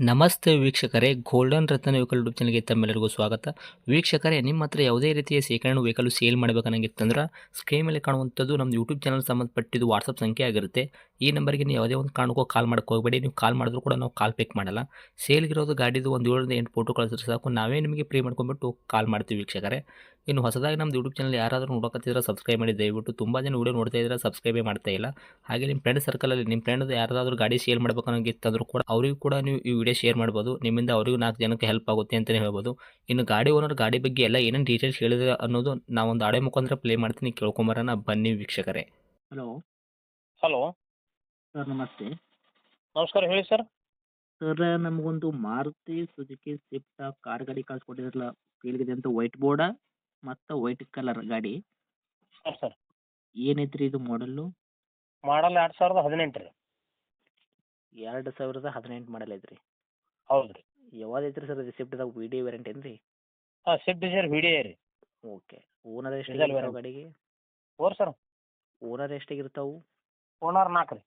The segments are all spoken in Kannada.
ನಮಸ್ತೆ ವೀಕ್ಷಕರೇ, ಗೋಲ್ಡನ್ ರತ್ನ ವೆಹಿಕಲ್ ಯೂಟ್ಯೂಬ್ ಚಾನಲ್ಗೆ ತಮ್ಮೆಲ್ಲರಿಗೂ ಸ್ವಾಗತ. ವೀಕ್ಷಕರೇ, ನಿಮ್ಮ ಹತ್ರ ಯಾವುದೇ ರೀತಿಯ ಶೇಖರಣೆ ವೆಹಿಕಲ್ ಸೇಲ್ ಮಾಡಬೇಕನ್ನಂಗಿತ್ತಂದ್ರೆ ಸ್ಕ್ರೀನ್ ಮೇಲೆ ಕಾಣುವಂಥದ್ದು ನಮ್ಮ ಯೂಟ್ಯೂಬ್ ಚಾನಲ್ ಸಂಬಂಧಪಟ್ಟಿದ್ದು ವಾಟ್ಸಪ್ ಸಂಖ್ಯೆ ಆಗಿರುತ್ತೆ. ಈ ನಂಬರ್ಗೆ ನೀವು ಯಾವುದೇ ಒಂದು ಕಾರಣಕ್ಕೂ ಕಾಲ್ ಮಾಡೋಕ್ಕೆ ಹೋಗಬೇಡಿ. ನೀವು ಕಾಲ್ ಮಾಡಿದ್ರು ಕೂಡ ನಾವು ಕಾಲ್ ಪಿಕ್ ಮಾಡಲ್ಲ. ಸೇಲ್ಗಿರೋದು ಗಾಡಿದು ಒಂದು 7ರಿಂದ 8 ಫೋಟೋ ಕಳಿಸಿದ್ರೆ ಸಾಕು, ನಾವೇ ನಿಮಗೆ ಪ್ರೀ ಮಾಡ್ಕೊಂಡ್ಬಿಟ್ಟು ಕಾಲ್ ಮಾಡ್ತೀವಿ ವೀಕ್ಷಕರೇ. ಇನ್ನು ಹೊಸದಾಗಿ ನಮ್ಮದು ಯೂಟ್ಯೂಬ್ ಚಾನಲ್ ಯಾರಾದರೂ ನೋಡೋಕತ್ತಿದ್ರೆ ಸಬ್ಸ್ಕ್ರೈಬ್ ಮಾಡಿ ದಯವಿಟ್ಟು. ತುಂಬ ಜನ ವೀಡಿಯೋ ನೋಡ್ತಾ ಇದ್ದಾರೆ, ಸಬ್ಸ್ಕ್ರೈಬೇ ಮಾಡ್ತಾ ಇಲ್ಲ. ಹಾಗೆ ನಿಮ್ಮ ಫ್ರೆಂಡ್ ಸರ್ಕಲಲ್ಲಿ ನಿಮ್ಮ ಫ್ರೆಂಡ್ ಯಾರಾದರೂ ಗಾಡಿ ಸೇಲ್ ಮಾಡಬೇಕನ್ನೋಂಗಿತ್ತಂದ್ರೂ ಕೂಡ ಅವರಿಗೂ ಕೂಡ ನೀವು ಈ ವಿಡಿಯೋ ಶೇರ್ ಮಾಡ್ಬೋದು. ನಿಮ್ಮಿಂದ ಅವರಿಗೂ 4 ಜನಕ್ಕೆ ಹೆಲ್ಪ್ ಆಗುತ್ತೆ ಅಂತಲೇ ಹೇಳ್ಬೋದು. ಇನ್ನು ಗಾಡಿ ಓನರ್ ಗಾಡಿ ಬಗ್ಗೆ ಎಲ್ಲ ಏನೇನು ಡೀಟೇಲ್ಸ್ ಹೇಳಿದ್ರೆ ಅನ್ನೋದು ನಾವೊಂದು ಆಡಿಯೋ ಮುಖಾಂತರ ಪ್ಲೇ ಮಾಡ್ತೀನಿ, ಕೇಳ್ಕೊಂಬರೋಣ ಬನ್ನಿ ವೀಕ್ಷಕರೇ. ಹಲೋ ಹಲೋ, ಸರ್, ನಮಸ್ತೆ. ನಮಸ್ಕಾರ ಹೇಳಿ ಸರ್. ಸರ್, ನಮಗೊಂದು ಮಾರುತಿ ಸುಜುಕಿ ಸ್ವಿಫ್ಟ್ ಕಾರ್ ಗಾಡಿ ಕಳ್ಸಿಕೊಟ್ಟಿದ್ರಲ್ಲ, ಕೇಳಿದೆ ಅಂತ ವೈಟ್ ಬೋರ್ಡ ಮತ್ತು ವೈಟ್ ಕಲರ್ ಗಾಡಿ ಹಾಂ ಸರ್, ಏನೈತ್ರಿ ಇದು ಮಾಡಲ್ಲು? ಮಾಡಲ್ 2018 ರೀ. 2018 ಮಾಡಲ್ ಐತ್ರಿ. ಹೌದು ರೀ. ಯಾವ್ದು ಐತ್ರಿ ಸರ್ ಇದು ಸ್ವಿಫ್ಟ್ದಾಗ? ವಿ ಡಿ ವೇರಿಯಂಟ್ ಏನು ರೀ? ಹಾಂ, ಸ್ವಿಫ್ಟ್ ಡಿಸೈರ್ ವಿಡಿಯೋ ರೀ. ಓಕೆ. ಓನರ್ Diesel ಎಷ್ಟಾಗಿರ್ತಾವೆ variant. ಗಾಡಿಗೆ? ಸರ್, ಓನರ್ ಎಷ್ಟಾಗಿರ್ತಾವೆ? ಓನರ್ 4 ರೀ.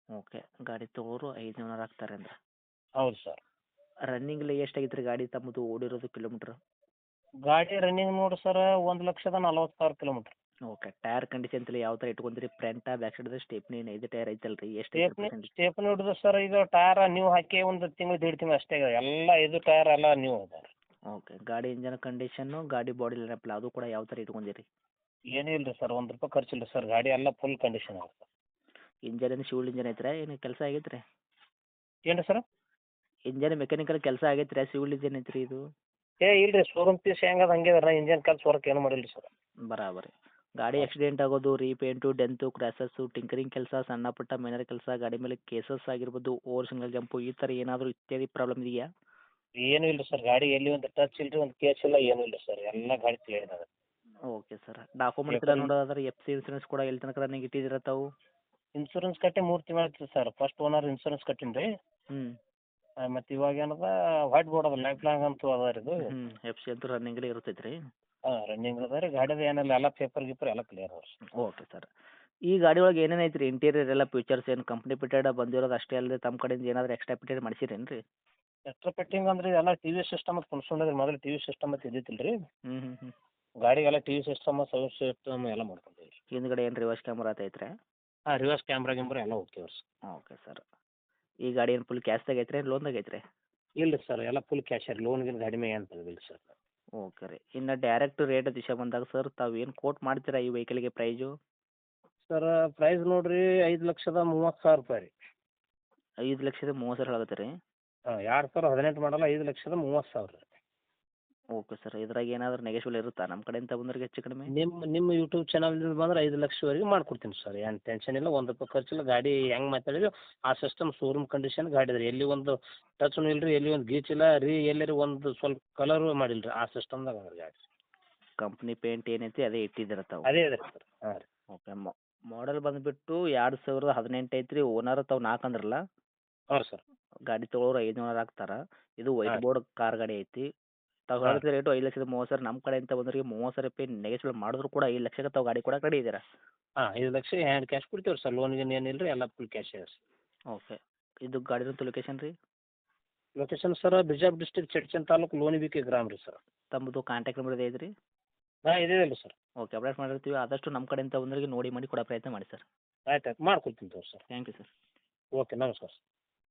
ಓಕೆ. ಗಾಡಿ ತೊಗೊಳೋರು 500 ಆಗ್ತಾರೆ ಅಂದ್ರೆ. ಹೌದು ಸರ್. ರನ್ನಿಂಗ್ಲಿ ಎಷ್ಟಾಗಿತ್ತು ರೀ ಗಾಡಿ ತಮ್ಮದು ಓಡಿರೋದು ಕಿಲೋಮೀಟ್ರ್? ಗಾಡಿ ರನ್ನಿಂಗ್ ನೋಡಿ sir 1,40,000 kilometre. Okay. Tyre condition ತಲೆ ಯಾವ ಥರ ಇಟ್ಕೊಂತೀರಿ? ಫ್ರಂಟ ಬ್ಯಾಕ್ ಸೈಡ್ ಸ್ಟೆಪ್ನಿ ಇದು ಟೈರ್ ಐತಲ್ರಿ, ಎಷ್ಟು ಸ್ಟೇಪ್ನಿ ಹಿಡಿದು ಸರ್, ಈಗ ಟೈರ್ ನ್ಯೂ ಹಾಕಿ ಒಂದು ತಿಂಗಳು 1.5 ತಿಂಗಳು ಅಷ್ಟೇ ಆಗಿದೆ. ಎಲ್ಲ ಇದು ಟೈರ್ ಎಲ್ಲ ನ್ಯೂ ಅದಾವೆ. ಓಕೆ. ಗಾಡಿ ಇಂಜನ್ ಕಂಡೀಷನ್ನು, ಗಾಡಿ ಬಾಡಿ ಲೈನಪ್ ಅದು ಕೂಡ ಯಾವ ಥರ ಇಟ್ಕೊಂಡಿರಿ? ಏನೂ ಇಲ್ಲ ರೀ ಸರ್, ₹1 ಖರ್ಚಿಲ್ಲ ಸರ್. ಗಾಡಿ ಎಲ್ಲ ಫುಲ್ ಕಂಡೀಷನ್ ಆಗುತ್ತೆ. ಇಂಜನ್ ಏನು ಶಿವಲ್ ಇಂಜನ್ ಐತ್ರಾ, ಏನು ಕೆಲಸ ಆಗೈತೆ ರೀ? ಏನು ರೀ ಸರ್? ಇಂಜನ್ ಮೆಕ್ಯಾನಿಕಲ್ ಕೆಲಸ ಆಗೈತೆ ರೀ, ಶಿವಲ್ ಇಂಜನ್ ಐತ್ರಿ ಇದು? ಇಲ್ಲ ರೀ, ಶೋರೂಮ್ ಪೀಸ್ ಹೆಂಗದ ಹಂಗೆ ಅದ. ಇಂಜನ್ ಕೆಲಸ ವರ್ಕ್ ಏನು ಮಾಡಿಲ್ಲ ಸರ್. ಬರಾಬರಿ. ಗಾಡಿ ಆಕ್ಸಿಡೆಂಟ್ ಆಗೋದು, ರೀಪೇಂಟು, ಡೆಂತು, ಕ್ರ್ಯಾಸಸ್ಸು, ಟಿಂಕರಿಂಗ್ ಕೆಲಸ, ಸಣ್ಣ ಪುಟ್ಟ ಮೈನರ್ ಕೆಲಸ, ಗಾಡಿ ಮೇಲೆ ಕೇಸಸ್ ಆಗಿರ್ಬೋದು, ಓವರ್ ಸಿಂಗಲ್ ಜಂಪು, ಈ ಥರ ಏನಾದರೂ ಇತ್ಯಾದಿ ಪ್ರಾಬ್ಲಮ್ ಇದೆಯಾ? ಏನೂ ಇಲ್ಲ ಸರ್. ಗಾಡಿ ಎಲ್ಲಿ ಒಂದು ಟಚ್ ಇಲ್ಲ ರೀ, ಒಂದು ಕೇಸ್ ಇಲ್ಲ, ಏನೂ ಇಲ್ಲ ಸರ್. ಎಲ್ಲ ಗಾಡಿ ಕ್ಲಿಯರ್ ಅದ. Okay sir. ಡಾಕ್ಯುಮೆಂಟ್ಸ್ ಎಲ್ಲ ನೋಡೋದಾದ್ರೆ ಎಫ್ ಸಿ ಇನ್ಸೂರೆನ್ಸ್ ಕೂಡ ಎಲ್ಲಿ ತನಕ ರನ್ನಿಂಗ್ ಇಟ್ಟಿದ್ದೀರ ತಾವು? ಇನ್ಸೂರೆನ್ಸ್ ಕಟ್ಟಿ 3 ತಿಂಗಳು ಆಯ್ತು ಸರ್. ಫಸ್ಟ್ ಓನರ್ ಇನ್ಸೂರೆನ್ಸ್ ಕಟ್ಟೀನಿ ರೀ. ಹ್ಞೂ ಮತ್ತು ಇವಾಗ ಏನದ ವೈಟ್ ಬೋರ್ಡ್ ಅದ, ಲೈಫ್ ಲಾಂಗ್ ಅಂತೂ ಅದ ರೀ ಇದು. ಹ್ಞೂ ಎಫ್ ಸಿ ಅಂತೂ ರನ್ನಿಂಗಲ್ಲಿ ಇರ್ತೈತೆ ರೀ? ಹಾಂ, ರನ್ನಿಂಗ್ ಅದ ರೀ. ಗಾಡಿದು ಏನಿಲ್ಲ, ಎಲ್ಲ ಪೇಪರ್ ಗೀಪರ್ ಎಲ್ಲ ಕ್ಲಿಯರ್ ಅದ ರೀ. Okay sir. ಈ ಗಾಡಿ ಒಳಗೆ ಏನೇನು ಐತ್ರಿ ಇಂಟೀರಿಯರ್ ಎಲ್ಲ ಫೀಚರ್ಸ್? ಏನು ಕಂಪ್ನಿ ಫಿಟೆಡ್ ಬಂದಿರೋದು ಅಷ್ಟೇ ಅಲ್ಲದೆ ತಮ್ಮ ಕಡೆಯಿಂದ ಏನಾದರೂ ಎಕ್ಸ್ಟ್ರಾ ಫಿಟೆಡ್ ಮಾಡಿಸಿರೇನು ರೀ? ಎಕ್ಸ್ಟ್ರಾ ಫಿಟ್ಟಿಂಗ್ ಅಂದ್ರೆ ಎಲ್ಲ ಟಿ ವಿ ಸಿಸ್ಟಮ್ ಅಂತ ಕುಣ್ಸ್ಕೊಂಡ್ರಿ. ಮೊದಲು ಟಿ ವಿ ಸಿಸ್ಟಮ್ ಅಂತ ಇದ್ದಿತ್ತಿಲ್ಲ ರೀ. ಹ್ಞೂ ಹ್ಞೂ ಹ್ಞೂ ಗಾಡಿಗೆಲ್ಲ TV system, sound system ಎಲ್ಲ ಮಾಡ್ಕೊಂತೀವಿ ರೀ. ಹಿಂದ್ಗಡೆ ಏನು ರಿವರ್ಸ್ ಕ್ಯಾಮ್ರಾ ಐತ್ರಿ? ಹಾಂ, ರಿವರ್ಸ್ ಕ್ಯಾಮ್ರಾ ಗಿಮ್ರಾ ಎಲ್ಲ ಓಕೆ ರೀ. Okay sir. ಈ ಗಾಡಿ ಏನು ಫುಲ್ ಕ್ಯಾಶ್ದಾಗ ಐತ್ರಿ, ಲೋನ್ದಾಗ ಐತ್ರಿ? ಇಲ್ಲ ರೀ ಸರ್, ಎಲ್ಲ ಫುಲ್ ಕ್ಯಾಶ್ ರೀ. ಲೋನ್ ಗಿನ್ ಗಾಡಿ ಮೇಲೆ ಏನು ತೆಗೆದಿಲ್ಲ ಸರ್. ಓಕೆ ರೀ. ಇನ್ನು ಡೈರೆಕ್ಟ್ ರೇಟ್ ವಿಷಯ ಬಂದಾಗ ಸರ್, ತಾವು ಏನು ಕೋಟ್ ಮಾಡ್ತೀರಾ ಈ ವೆಹಿಕಲ್ಗೆ ಪ್ರೈಜು? ಸರ್, ಪ್ರೈಸ್ ನೋಡಿರಿ ₹5,30,000 ರೀ. 5,30,000 ಹೇಳಕತ್ತೀರಿ ರೀ? ಹಾಂ, 2018 ಮಾಡಲ್ಲ, 5,30,30,000 ರೀ. Okay sir. ಇದ್ರಾಗ ಏನಾದರೂ ನೆಗೆಶ್ವಲ್ ಇರುತ್ತಾ ನಮ್ಮ ಕಡೆಯಿಂದ ಬಂದವ್ರಿಗೆ ಹೆಚ್ಚು ಕಡಿಮೆ? ನಿಮ್ಮ ಯೂಟ್ಯೂಬ್ ಚಾನಲ್ನಿಂದ ಬಂದ್ರೆ 5 ಲಕ್ಷವರೆಗೆ ಮಾಡ್ಕೊಡ್ತೀನಿ ಸರ್. ಏನು ಟೆನ್ಷನ್ ಇಲ್ಲ. ₹1 ಖರ್ಚಿಲ್ಲ. ಗಾಡಿ ಹೆಂಗೆ ಮಾತಾಡಿದ್ವಿ ಆ ಸಿಸ್ಟಮ್ ಶೋರೂಮ್ ಕಂಡೀಷನ್ ಗಾಡಿ ಅದ ರೀ. ಎಲ್ಲಿ ಒಂದು ಟಚ್ನು ಇಲ್ಲ ರೀ, ಎಲ್ಲಿ ಒಂದು ಗೀಚಿಲ್ಲ ರೀ, ಎಲ್ಲರಿ ಒಂದು ಸ್ವಲ್ಪ ಕಲರು ಮಾಡಿಲ್ಲ ರೀ. ಆ ಸಿಸ್ಟಮ್ದಾಗ ಅದ ರೀ ಗಾಡಿ. ಕಂಪ್ನಿ ಪೇಂಟ್ ಏನೈತಿ ಅದೇ ಇಟ್ಟಿದ್ದೀರ ತಾವು? ಅದೇ ಅದ ರೀ ಸರ್. ಹಾಂ ರೀ. ಓಕೆ. ಮಾಡಲ್ ಬಂದುಬಿಟ್ಟು 2018 ಐತ್ರಿ. ಓನರ್ ತಾವು 4 ಅಂದ್ರಲ್ಲ? ಹಾಂ ಸರ್. ಗಾಡಿ ತೊಗೊಳೋರು 500 ಆಗ್ತಾರೆ. ಇದು ವೈಟ್ ಹಾಂ. ಬೋರ್ಡ್ ಕಾರ್ ಗಾಡಿ ಐತಿ. ತಾವು ಹಾಂ. ಹೇಳಿದ ರೇಟು 5,30,000. ನಮ್ಮ ಕಡೆಯಿಂದ ಬಂದವರಿಗೆ ₹30,000 ನೆಗೆಶ್ವಲ್ ಮಾಡಿದ್ರು ಕೂಡ 5,00,000ಕ್ಕೆ ತಾವು ಗಾಡಿ ಕೊಡಕ್ಕೆ ರೆಡಿ ಇದ್ದೀರಾ? ಹಾಂ, 5 ಲಕ್ಷ ಹ್ಯಾಂಡ್ ಕ್ಯಾಶ್ ಕೊಡ್ತೀವಿ ಸರ್. ಲೋನ್ ಗೀನ್ ಏನಿಲ್ಲ ರೀ, ಎಲ್ಲ ಫುಲ್ ಕ್ಯಾಶ್ ಇದೆ ಸರ್. ಓಕೆ. ಇದು ಗಾಡಿನಂತ ಲೊಕೇಶನ್ ರೀ? Location sir, Bijapur district Chadchan taluk, Loni BK ಗ್ರಾಮ ರೀ ಸರ್. ತಮ್ಮದು ಕಾಂಟ್ಯಾಕ್ಟ್ ನಂಬರ್ ಇದೆ ಐತ್ರಿ? ಹಾಂ, ಇದೆ ಇಲ್ಲ ಸರ್. ಓಕೆ. ಅಪ್ಡೇಟ್ ಮಾಡಿರ್ತೀವಿ. ಆದಷ್ಟು ನಮ್ಮ ಕಡೆಯಿಂದ ಬಂದವರಿಗೆ ನೋಡಿ ಮಾಡಿ ಕೊಡೋ ಪ್ರಯತ್ನ ಮಾಡಿ ಸರ್. ಆಯ್ತು ಆಯ್ತು, ಮಾಡ್ಕೊಡ್ತೀನಿ ತಗೋರಿ sir. Thank you sir. Okay, ನಮಸ್ಕಾರ ಸರ್.